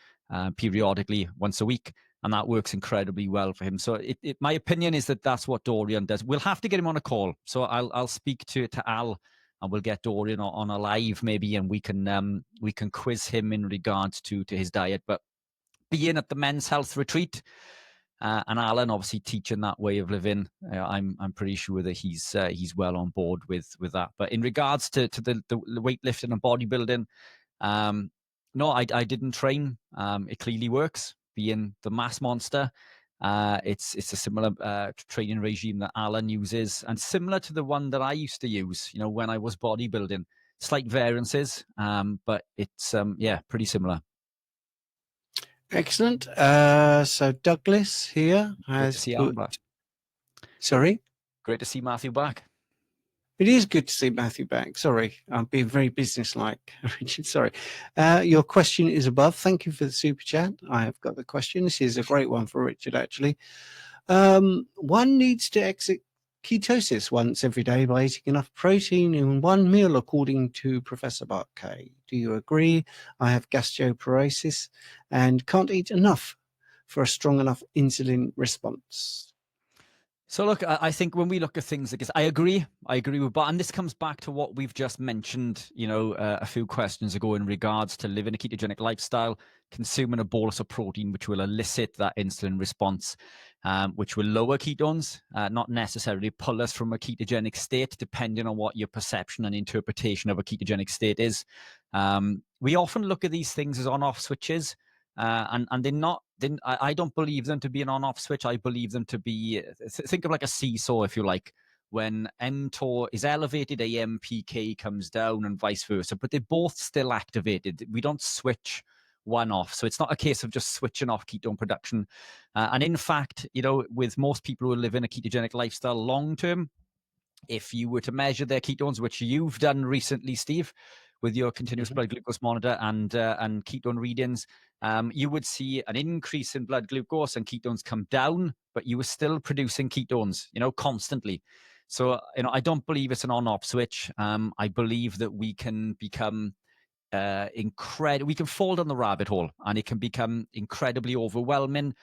periodically once a week, and that works incredibly well for him. So my opinion is that that's what Dorian does. We'll have to get him on a call. So I'll speak to Al, and we'll get Dorian on a live maybe, and we can quiz him in regards to his diet. But being at the men's health retreat, and Alan obviously teaching that way of living, I'm pretty sure that he's well on board with that. But in regards to the weightlifting and bodybuilding, no, I didn't train. It clearly works. Being the mass monster, it's a similar training regime that Alan uses, and similar to the one that I used to use. You know, when I was bodybuilding, slight variances, but it's pretty similar. Excellent. So Douglas here has put... Sorry? Great to see Matthew back. It is good to see Matthew back. Sorry, I'm being very businesslike, Richard. Sorry. Your question is above. Thank you for the super chat. I have got the question. This is a great one for Richard, actually. One needs to exit ketosis once every day by eating enough protein in one meal, according to Professor Barkay. Do you agree? I have gastroparesis and can't eat enough for a strong enough insulin response. So look, I think when we look at things like this, I agree with Bart, and this comes back to what we've just mentioned, you know, a few questions ago in regards to living a ketogenic lifestyle, consuming a bolus of protein, which will elicit that insulin response, which will lower ketones, not necessarily pull us from a ketogenic state, depending on what your perception and interpretation of a ketogenic state is. We often look at these things as on-off switches, and they're not. I don't believe them to be an on-off switch. I believe them to be, think of like a seesaw, if you like. When mTOR is elevated, AMPK comes down and vice versa, but they're both still activated. We don't switch one off. So it's not a case of just switching off ketone production. And in fact, you know, with most people who live in a ketogenic lifestyle long-term, if you were to measure their ketones, which you've done recently, Steve, with your continuous blood glucose monitor and ketone readings, you would see an increase in blood glucose and ketones come down, but you were still producing ketones, you know, constantly. So, you know, I don't believe it's an on-off switch. I believe that we can become we can fall down the rabbit hole, and it can become incredibly overwhelming.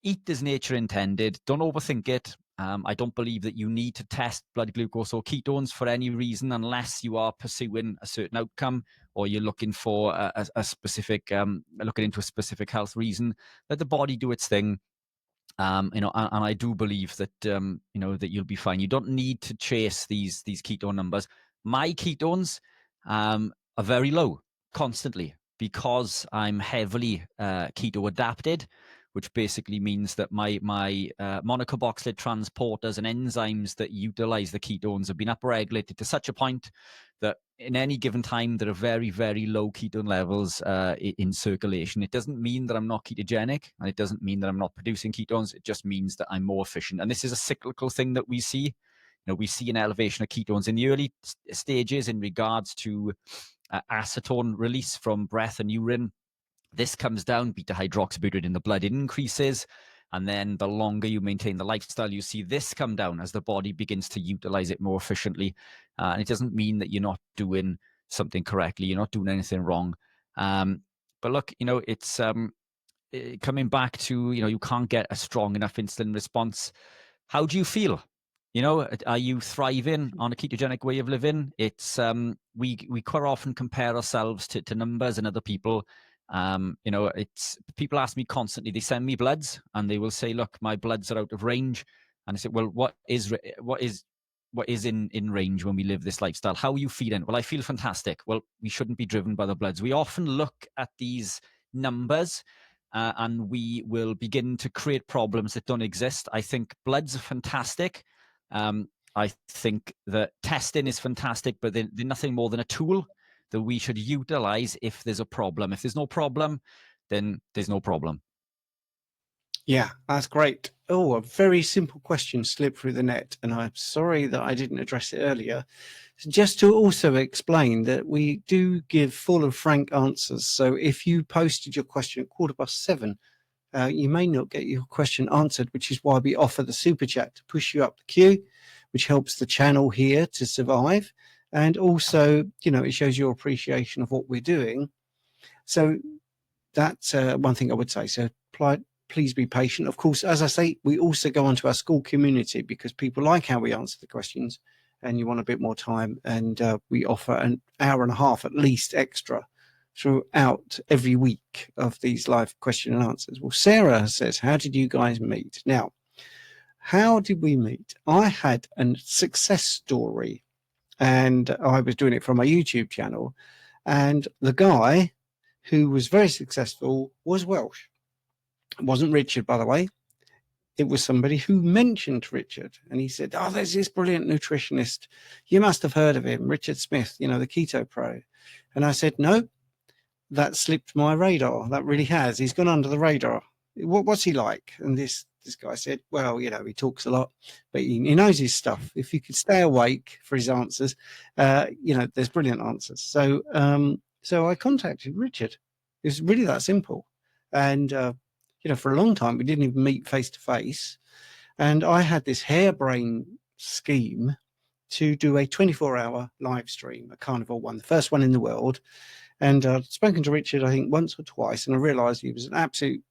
Eat as nature intended. Don't overthink it. I don't believe that you need to test blood glucose or ketones for any reason unless you are pursuing a certain outcome or you're looking for a specific, looking into a specific health reason. Let the body do its thing. You know, and I do believe that, you know, that you'll be fine. You don't need to chase these ketone numbers. My ketones are very low constantly because I'm heavily keto adapted, which basically means that my monocarboxylate transporters and enzymes that utilize the ketones have been upregulated to such a point that in any given time there are very, very low ketone levels in circulation. It doesn't mean that I'm not ketogenic, and it doesn't mean that I'm not producing ketones. It just means that I'm more efficient. And this is a cyclical thing that we see. You know, we see an elevation of ketones in the early stages in regards to acetone release from breath and urine. This comes down, beta hydroxybutyrate in the blood increases, and then the longer you maintain the lifestyle, you see this come down as the body begins to utilize it more efficiently. And it doesn't mean that you're not doing something correctly, you're not doing anything wrong. But look, you know, it's coming back to, you can't get a strong enough insulin response. How do you feel? Are you thriving on a ketogenic way of living? It's we quite often compare ourselves to numbers and other people. It's people ask me constantly. They send me bloods and they will say, "Look, my bloods are out of range." And I say, "Well, what is in range when we live this lifestyle? How are you feeling?" "Well, I feel fantastic." Well, we shouldn't be driven by the bloods. We often look at these numbers and we will begin to create problems that don't exist. I think bloods are fantastic. I think that testing is fantastic, but they're nothing more than a tool that we should utilize if there's a problem. If there's no problem, then there's no problem. Yeah, that's great. Oh, a very simple question slipped through the net, and I'm sorry that I didn't address it earlier. Just to also explain that we do give full and frank answers. So if you posted your question at 7:15, you may not get your question answered, which is why we offer the super chat to push you up the queue, which helps the channel here to survive. And also, it shows your appreciation of what we're doing. So that's one thing I would say. So please be patient. Of course, as I say, we also go onto our school community because people like how we answer the questions and you want a bit more time. And we offer an hour and a half at least extra throughout every week of these live question and answers. Well, Sarah says, how did you guys meet? Now, how did we meet? I had a success story and I was doing it from my YouTube channel. And the guy who was very successful was Welsh. It wasn't Richard, by the way. It was somebody who mentioned Richard. And he said, "Oh, there's this brilliant nutritionist. You must have heard of him, Richard Smith, the Keto Pro." And I said, "No, that slipped my radar. That really has. He's gone under the radar. What's he like?" And this guy said, "Well, he talks a lot, but he knows his stuff. If you could stay awake for his answers, there's brilliant answers." So I contacted Richard. It was really that simple. And, for a long time, we didn't even meet face to face. And I had this harebrained scheme to do a 24-hour live stream, a Carnivore one, the first one in the world. And I'd spoken to Richard, I think, once or twice, and I realized he was an absolute,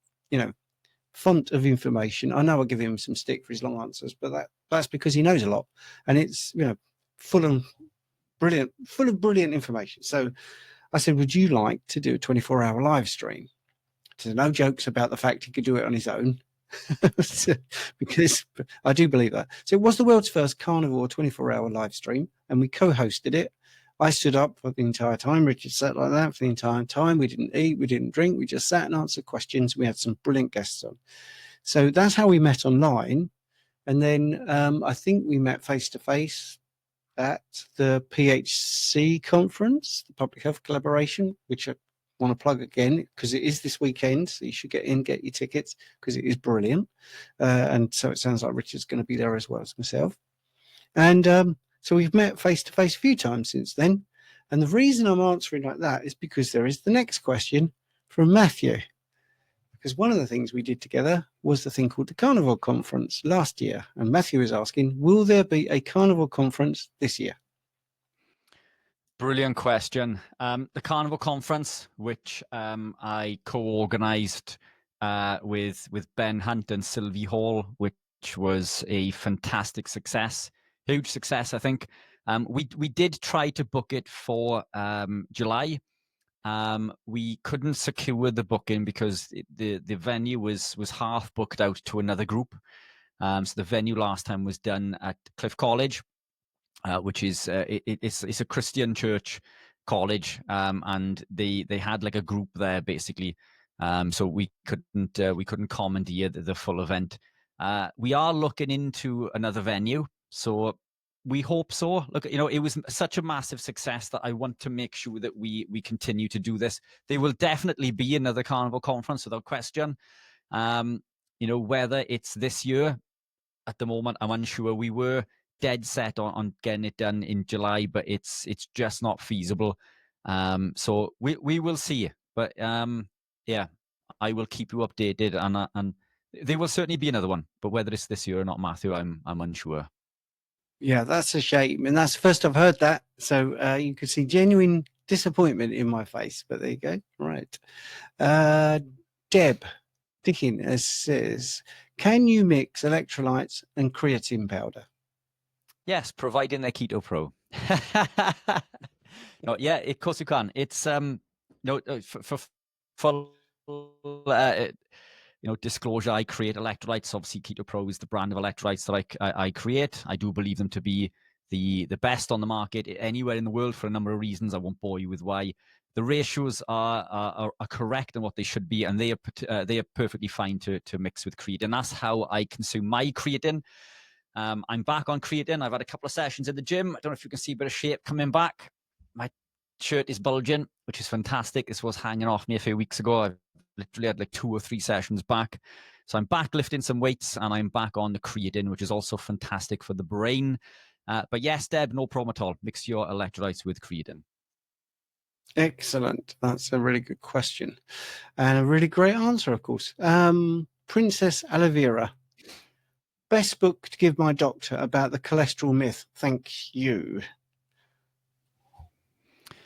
font of information. I know I give him some stick for his long answers, but that's because he knows a lot. And it's, full of brilliant information. So I said, "Would you like to do a 24-hour live stream?" There's no jokes about the fact he could do it on his own, because I do believe that. So it was the world's first Carnivore 24-hour live stream, and we co-hosted it. I stood up for the entire time. Richard sat like that for the entire time. We didn't eat, we didn't drink. We just sat and answered questions. We had some brilliant guests on. So that's how we met online. And then I think we met face-to-face at the PHC conference, the Public Health Collaboration, which I want to plug again because it is this weekend. So you should get your tickets because it is brilliant. And so it sounds like Richard's going to be there as well as myself. And so we've met face-to-face a few times since then. And the reason I'm answering like that is because there is the next question from Matthew. Because one of the things we did together was the thing called the Carnivore Conference last year. And Matthew is asking, will there be a Carnivore Conference this year? Brilliant question. The Carnivore Conference, which I co-organized with Ben Hunt and Sylvie Hall, which was a fantastic success, huge success, I think. We did try to book it for July. We couldn't secure the booking because the venue was half booked out to another group. So the venue last time was done at Cliff College, which is it's a Christian church college, and they had like a group there basically. So we couldn't commandeer the full event. We are looking into another venue, so we hope so. Look, it was such a massive success that I want to make sure that we continue to do this. There will definitely be another Carnivore Conference without question. Whether it's this year, at the moment, I'm unsure. We were dead set on getting it done in July, but it's just not feasible. So we will see. But yeah, I will keep you updated, and there will certainly be another one. But whether it's this year or not, Matthew, I'm unsure. Yeah, that's a shame. And that's the first I've heard that. So you could see genuine disappointment in my face. But there you go. Right. Deb Dickin says, can you mix electrolytes and creatine powder? Yes, providing they're Keto Pro. No, yeah, of course you can. It's no for full disclosure. I create electrolytes. Obviously, Keto Pro is the brand of electrolytes that I create. I do believe them to be the best on the market anywhere in the world for a number of reasons. I won't bore you with why. The ratios are correct and what they should be, and they are perfectly fine to mix with creatine. That's how I consume my creatine. I'm back on creatine. I've had a couple of sessions in the gym. I don't know if you can see a bit of shape coming back. My shirt is bulging, which is fantastic. This was hanging off me a few weeks ago. I've literally had like 2 or 3 sessions back. So I'm back lifting some weights, and I'm back on the creatine, which is also fantastic for the brain. But yes, Deb, no problem at all. Mix your electrolytes with creatine. Excellent. That's a really good question. And a really great answer, of course. Princess Alavera. Best book to give my doctor about the cholesterol myth. Thank you.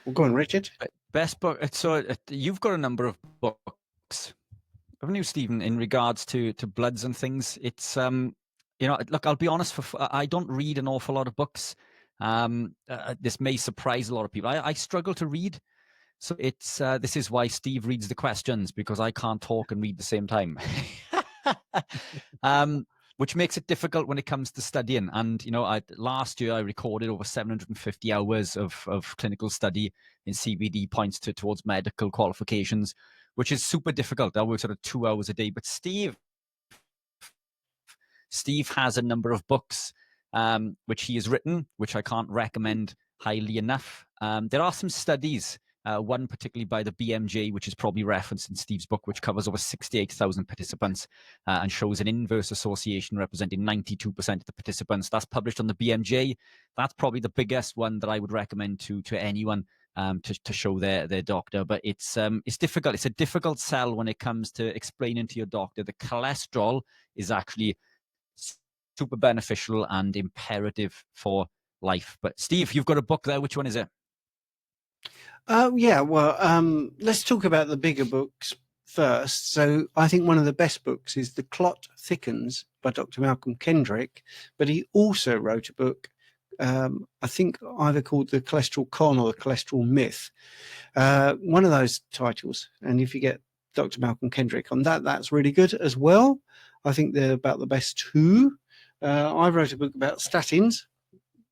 Well, go on, Richard. Best book. So you've got a number of books, haven't you, Stephen, in regards to bloods and things? It's look, I'll be honest. I don't read an awful lot of books. This may surprise a lot of people. I struggle to read. So it's this is why Steve reads the questions, because I can't talk and read at the same time. Which makes it difficult when it comes to studying. And last year I recorded over 750 hours of clinical study in CBD, points towards medical qualifications, which is super difficult. I work sort of 2 hours a day. But Steve has a number of books which he has written, which I can't recommend highly enough. There are some studies, one particularly by the BMJ, which is probably referenced in Steve's book, which covers over 68,000 participants and shows an inverse association representing 92% of the participants. That's published on the BMJ. That's probably the biggest one that I would recommend to anyone to show their doctor. But it's difficult. It's a difficult sell when it comes to explaining to your doctor the cholesterol is actually super beneficial and imperative for life. But Steve, you've got a book there. Which one is it? Yeah, well, let's talk about the bigger books first. So I think one of the best books is The Clot Thickens by Dr. Malcolm Kendrick, but he also wrote a book, I think either called The Cholesterol Con or The Cholesterol Myth, one of those titles. And if you get Dr. Malcolm Kendrick on that, that's really good as well. I think they're about the best too. I wrote a book about statins,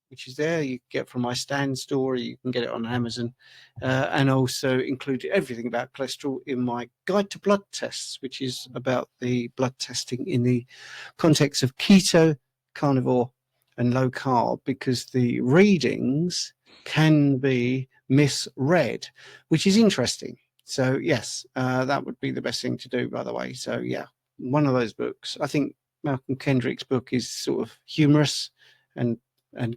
which is there. You get from my Stand store, you can get it on Amazon, and also included everything about cholesterol in my Guide to Blood Tests, which is about the blood testing in the context of keto, carnivore, and low carb, because the readings can be misread, which is interesting. So yes, that would be the best thing to do, by the way. So yeah, one of those books. I think Malcolm Kendrick's book is sort of humorous and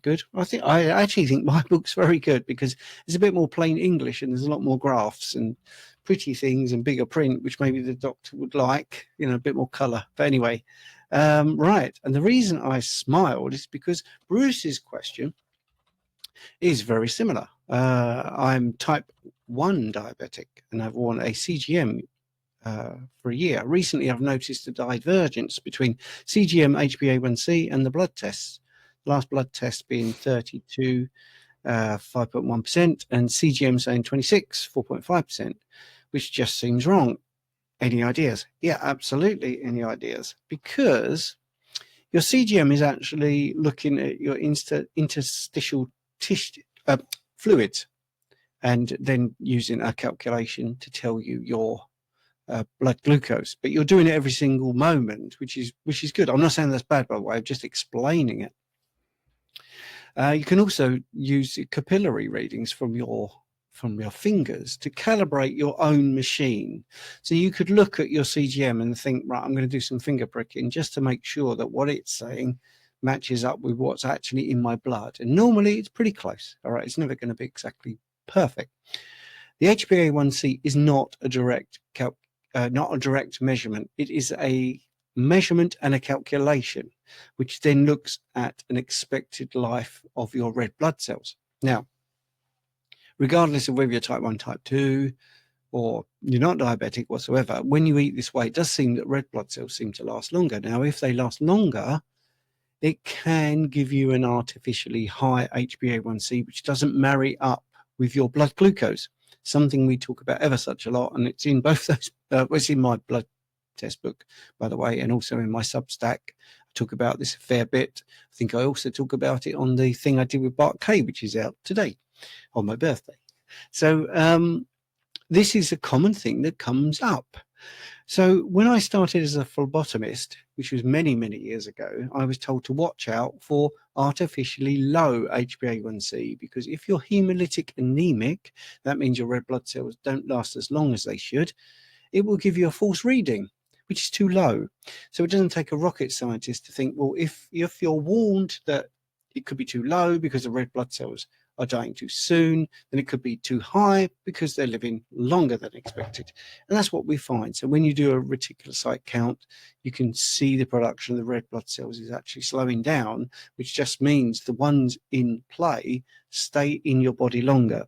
good. I actually think my book's very good because it's a bit more plain English and there's a lot more graphs and pretty things and bigger print, which maybe the doctor would like, a bit more color. But anyway, right. And the reason I smiled is because Bruce's question is very similar. I'm type 1 diabetic and I've worn a CGM for a year. Recently, I've noticed a divergence between CGM, HbA1c, and the blood tests. The last blood test being 32, 5.1%, and CGM saying 26, 4.5%, which just seems wrong. Any ideas? Yeah, absolutely. Any ideas? Because your CGM is actually looking at your interstitial fluids and then using a calculation to tell you your blood glucose, but you're doing it every single moment, which is good. I'm not saying that's bad, by the way. I'm just explaining it. You can also use capillary readings from your fingers to calibrate your own machine. So you could look at your CGM and think, right, I'm going to do some finger pricking just to make sure that what it's saying matches up with what's actually in my blood. And normally it's pretty close. All right, it's never going to be exactly perfect. The HbA1c is not a direct measurement. It is a measurement and a calculation, which then looks at an expected life of your red blood cells. Now, regardless of whether you're type 1, type 2, or you're not diabetic whatsoever, when you eat this way, it does seem that red blood cells seem to last longer. Now, if they last longer, it can give you an artificially high HbA1c, which doesn't marry up with your blood glucose, something we talk about ever such a lot. And it's in both those, it's in my blood test book, by the way, and also in my Substack. I talk about this a fair bit. I think I also talk about it on the thing I did with Bart K, which is out today on my birthday. So this is a common thing that comes up. So when I started as a phlebotomist, which was many, many years ago, I was told to watch out for artificially low HbA1c, because if you're hemolytic anemic, that means your red blood cells don't last as long as they should. It will give you a false reading, which is too low. So it doesn't take a rocket scientist to think, well, if you're warned that it could be too low because the red blood cells are dying too soon, then it could be too high because they're living longer than expected. And that's what we find. So when you do a reticulocyte count, you can see the production of the red blood cells is actually slowing down, which just means the ones in play stay in your body longer,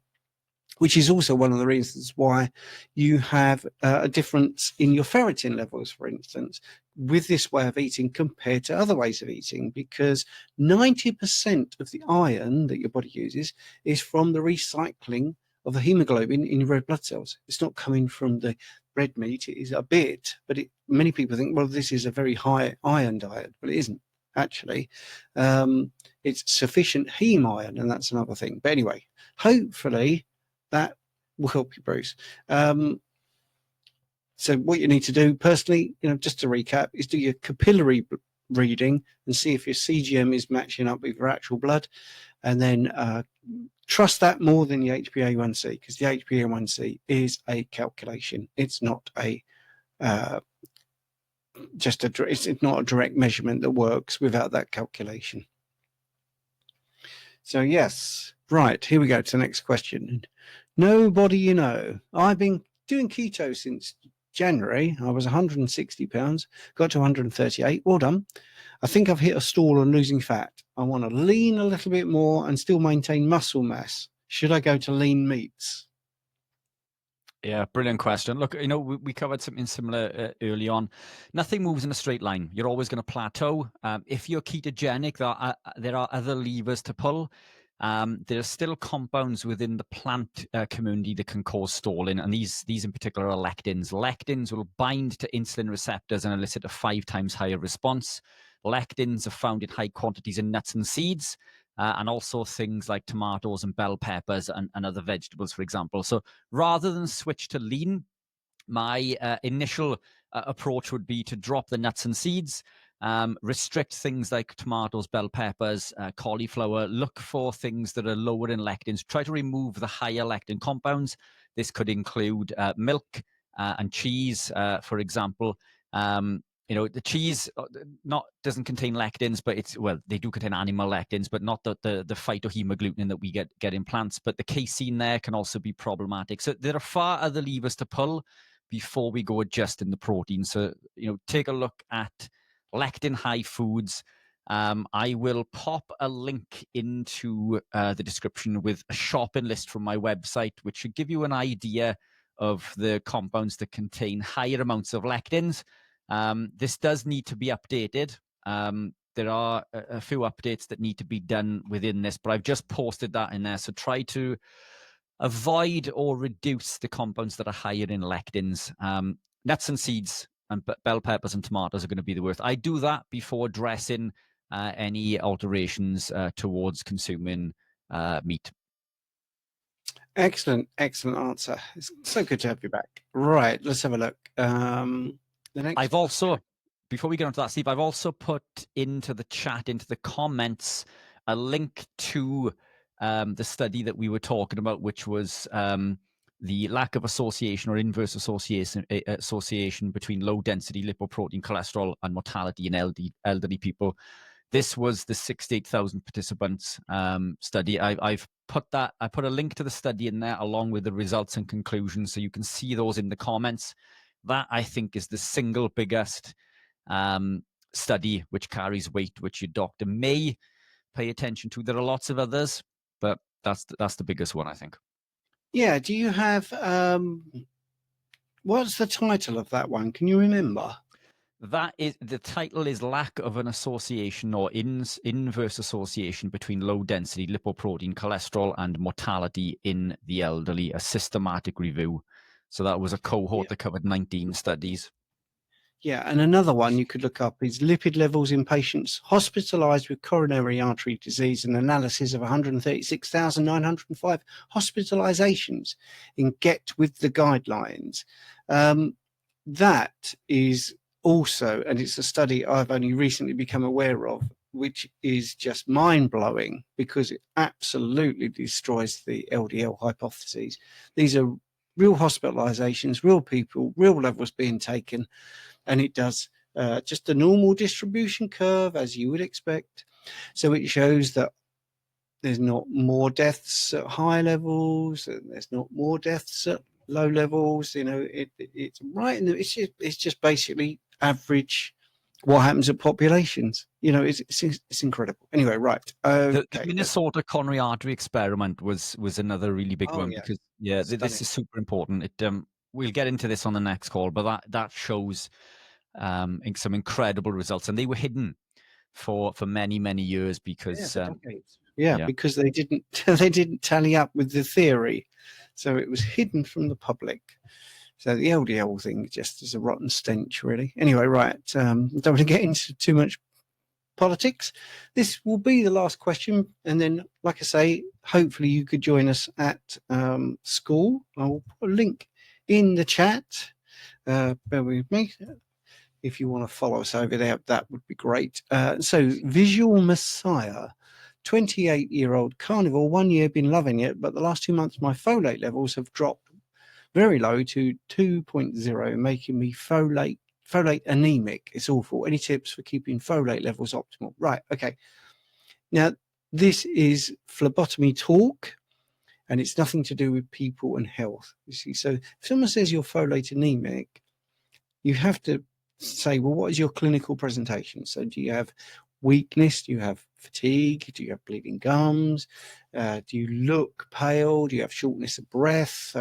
which is also one of the reasons why you have a difference in your ferritin levels, for instance, with this way of eating compared to other ways of eating, because 90% of the iron that your body uses is from the recycling of the hemoglobin in your red blood cells. It's not coming from the red meat. It is a bit, but many people think, well, this is a very high iron diet, but it isn't actually. It's sufficient heme iron, and that's another thing. But anyway, hopefully that will help you, Bruce. So what you need to do personally, just to recap, is do your capillary reading and see if your CGM is matching up with your actual blood, and then trust that more than your HbA1c, because the HbA1c is a calculation. It's not a it's not a direct measurement that works without that calculation. So yes, right, here we go to the next question. Nobody you know. I've been doing keto since January. I was 160 pounds, got to 138. Well done. I think I've hit a stall on losing fat. I want to lean a little bit more and still maintain muscle mass. Should I go to lean meats? Yeah, brilliant question. Look, we covered something similar early on. Nothing moves in a straight line. You're always going to plateau. If you're ketogenic, there are other levers to pull. There are still compounds within the plant community that can cause stalling, and these in particular are lectins. Lectins will bind to insulin receptors and elicit a 5 times higher response. Lectins are found in high quantities in nuts and seeds, and also things like tomatoes and bell peppers and other vegetables, for example. So rather than switch to lean, my initial approach would be to drop the nuts and seeds, restrict things like tomatoes, bell peppers, cauliflower, look for things that are lower in lectins, try to remove the higher lectin compounds. This could include milk and cheese, for example. The cheese doesn't contain lectins, but they do contain animal lectins, but not the phytohemagglutinin that we get in plants. But the casein there can also be problematic. So there are far other levers to pull before we go adjusting the protein. So take a look at lectin high foods. I will pop a link into the description with a shopping list from my website, which should give you an idea of the compounds that contain higher amounts of lectins. This does need to be updated. There are a few updates that need to be done within this, but I've just posted that in there. So try to avoid or reduce the compounds that are higher in lectins. Nuts and seeds and bell peppers and tomatoes are going to be the worst. I do that before addressing any alterations towards consuming meat. Excellent answer. It's so good to have you back. Right, let's have a look. The next. I've also, before we get onto that, Steve, I've also put into the chat, into the comments, a link to the study that we were talking about, which was the lack of association or inverse association between low density lipoprotein cholesterol and mortality in elderly people. This was the 68,000 participants study. I put a link to the study in there along with the results and conclusions, so you can see those in the comments. That, I think, is the single biggest study which carries weight, which your doctor may pay attention to. There are lots of others, but that's the biggest one, I think. Yeah. Do you have What's the title of that one? Can you remember? That is, the title is Lack of an Association or Inverse Association between Low Density Lipoprotein Cholesterol and Mortality in the Elderly, a Systematic Review. So that was a cohort that covered 19 studies. Yeah, and another one you could look up is lipid levels in patients hospitalized with coronary artery disease, an analysis of 136,905 hospitalizations in Get With the Guidelines. That is also, and it's a study I've only recently become aware of, which is just mind-blowing because it absolutely destroys the LDL hypotheses. These are real hospitalizations, real people, real levels being taken, and it does just a normal distribution curve as you would expect. So it shows that there's not more deaths at high levels, and there's not more deaths at low levels. You know, it's right in the, it's just basically average what happens at populations. You know, it's incredible. Anyway, right. The Okay. Minnesota coronary artery experiment was another really big one Yeah. because Stunning. this is super important. It we'll get into this on the next call, but that shows some incredible results, and they were hidden for many years because for decades. Because they didn't they didn't tally up with the theory, so it was hidden from the public. So the LDL thing just is a rotten stench, really. Anyway, right. Don't want to get into too much politics. This will be the last question, and then, like I say, hopefully you could join us at school. I will put a link in the chat. Bear with me. If you want to follow us over there, that would be great. So Visual Messiah, 28-year-old carnivore, 1 year, been loving it, but the last 2 months my folate levels have dropped very low to 2.0, making me folate anemic. It's awful. Any tips for keeping folate levels optimal? Right, okay. Now, this is phlebotomy talk, and it's nothing to do with people and health. You see, so if someone says you're folate anemic, you have to say, well, what is your clinical presentation? So do you have weakness? Do you have fatigue? Do you have bleeding gums? Do you look pale? Do you have shortness of breath?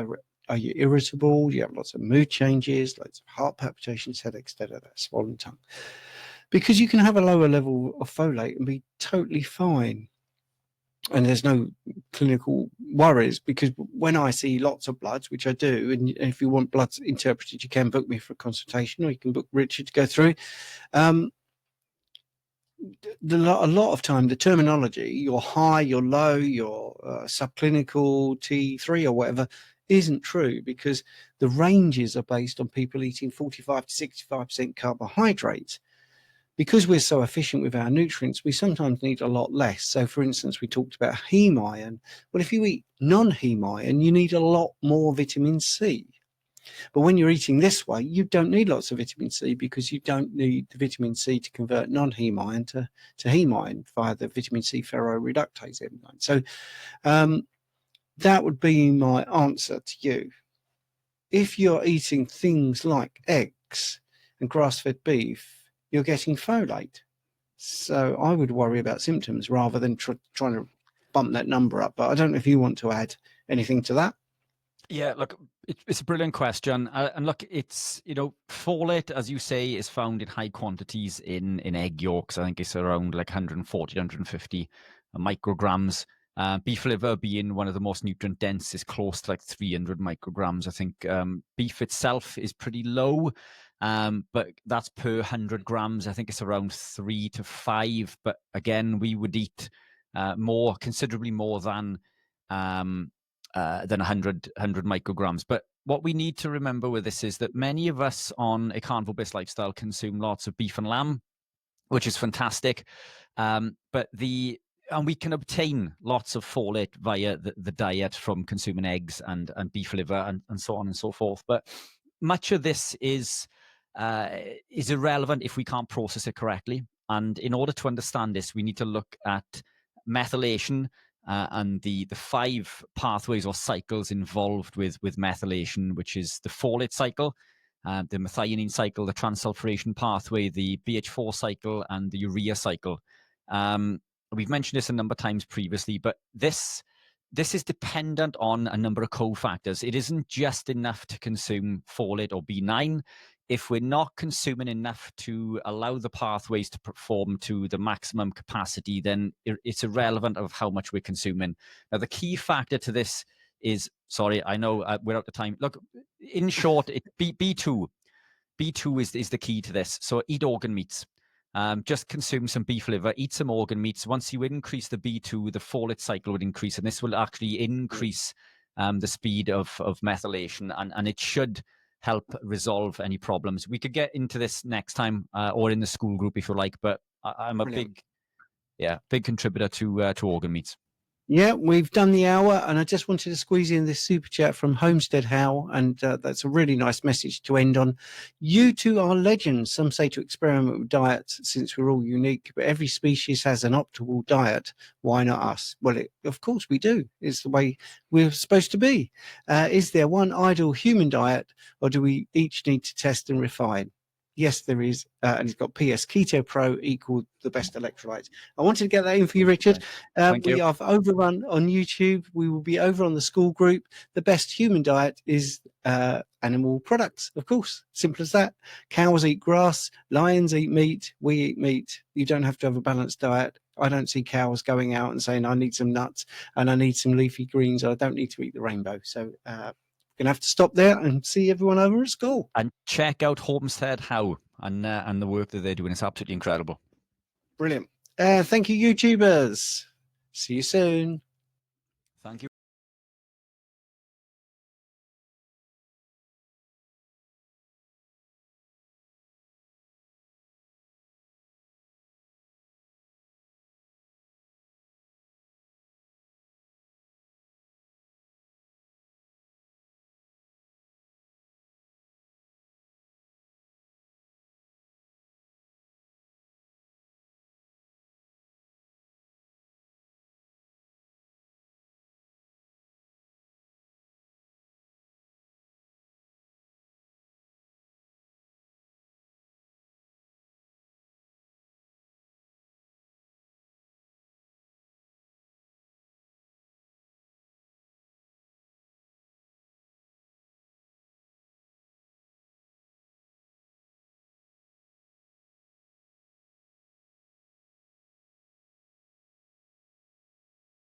Are you irritable? Do you have lots of mood changes, lots of heart palpitations, headaches, swollen tongue? Because you can have a lower level of folate and be totally fine. And there's no clinical worries, because when I see lots of bloods, which I do, and if you want bloods interpreted, you can book me for a consultation, or you can book Richard to go through. A lot of time, the terminology, you're high, you're low, you're subclinical, T3 or whatever, isn't true, because the ranges are based on people eating 45 to 65% carbohydrates. Because we're so efficient with our nutrients, we sometimes need a lot less. So, for instance, we talked about heme iron. Well, if you eat non-heme iron, you need a lot more vitamin C. But when you're eating this way, you don't need lots of vitamin C, because you don't need the vitamin C to convert non-heme iron to heme iron via the vitamin C ferroreductase enzyme. So that would be my answer to you. If you're eating things like eggs and grass-fed beef, you're getting folate. So I would worry about symptoms rather than trying to bump that number up. But I don't know if you want to add anything to that. Yeah, look, it's a brilliant question. And look, it's, folate, as you say, is found in high quantities in egg yolks. I think it's around like 140, 150 micrograms. Beef liver being one of the most nutrient dense is close to like 300 micrograms. I think beef itself is pretty low, but that's per 100 grams. I think it's around 3 to 5. But again, we would eat considerably more than 100 micrograms. But what we need to remember with this is that many of us on a carnivore-based lifestyle consume lots of beef and lamb, which is fantastic. And we can obtain lots of folate via the diet from consuming eggs and beef liver and so on and so forth. But much of this is irrelevant if we can't process it correctly. And in order to understand this, we need to look at methylation and the 5 pathways or cycles involved with methylation, which is the folate cycle, the methionine cycle, the transsulfuration pathway, the BH4 cycle, and the urea cycle. We've mentioned this a number of times previously, but this this is dependent on a number of cofactors. It isn't just enough to consume folate or B9. If we're not consuming enough to allow the pathways to perform to the maximum capacity, then it's irrelevant of how much we're consuming. Now, the key factor to this is, sorry, I know we're out of time. Look, in short, B2. B2 is the key to this. So eat organ meats. Just consume some beef liver, eat some organ meats. Once you increase the B2, the folate cycle would increase, and this will actually increase the speed of methylation, and it should help resolve any problems. We could get into this next time or in the school group if you like, but I'm a big contributor to organ meats. Yeah, we've done the hour, and I just wanted to squeeze in this super chat from Homestead Howe, and that's a really nice message to end on. You two are legends. Some say to experiment with diets since we're all unique, but every species has an optimal diet. Why not us? Well, of course we do. It's the way we're supposed to be. Is there one ideal human diet, or do we each need to test and refine? Yes, there is. And it's got PS Keto Pro equal the best electrolytes. I wanted to get that in for you, Richard. We have overrun on YouTube. We will be over on the school group. The best human diet is animal products, of course. Simple as that. Cows eat grass. Lions eat meat. We eat meat. You don't have to have a balanced diet. I don't see cows going out and saying, I need some nuts and I need some leafy greens. I don't need to eat the rainbow. So, going to have to stop there and see everyone over at school. And check out Homestead Howe and the work that they're doing. It's absolutely incredible. Brilliant. Thank you, YouTubers. See you soon. Thank you.